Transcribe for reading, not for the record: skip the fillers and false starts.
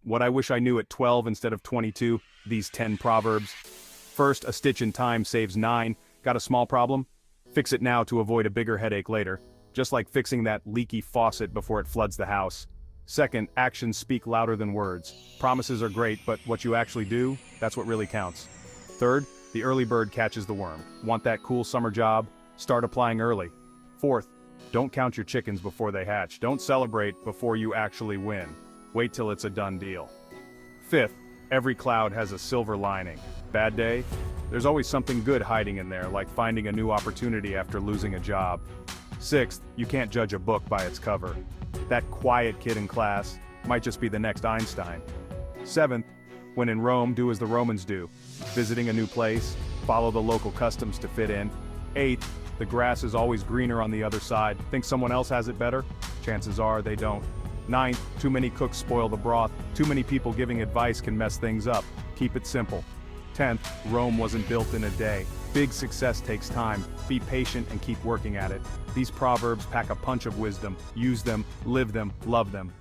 What I wish I knew at 12 instead of 22, these 10 proverbs. First, a stitch in time saves 9. Got a small problem? Fix it now to avoid a bigger headache later. Just like fixing that leaky faucet before it floods the house. Second, actions speak louder than words. Promises are great, but what you actually do, that's what really counts. Third, the early bird catches the worm. Want that cool summer job? Start applying early. Fourth, don't count your chickens before they hatch. Don't celebrate before you actually win. Wait till it's a done deal. Fifth, every cloud has a silver lining. Bad day? There's always something good hiding in there, like finding a new opportunity after losing a job. Sixth, you can't judge a book by its cover. That quiet kid in class might just be the next Einstein. Seventh, when in Rome, do as the Romans do. Visiting a new place, follow the local customs to fit in. Eighth, the grass is always greener on the other side. Think someone else has it better? Chances are they don't. Ninth, too many cooks spoil the broth. Too many people giving advice can mess things up. Keep it simple. 10th, Rome wasn't built in a day. Big success takes time. Be patient and keep working at it. These proverbs pack a punch of wisdom. Use them, live them, love them.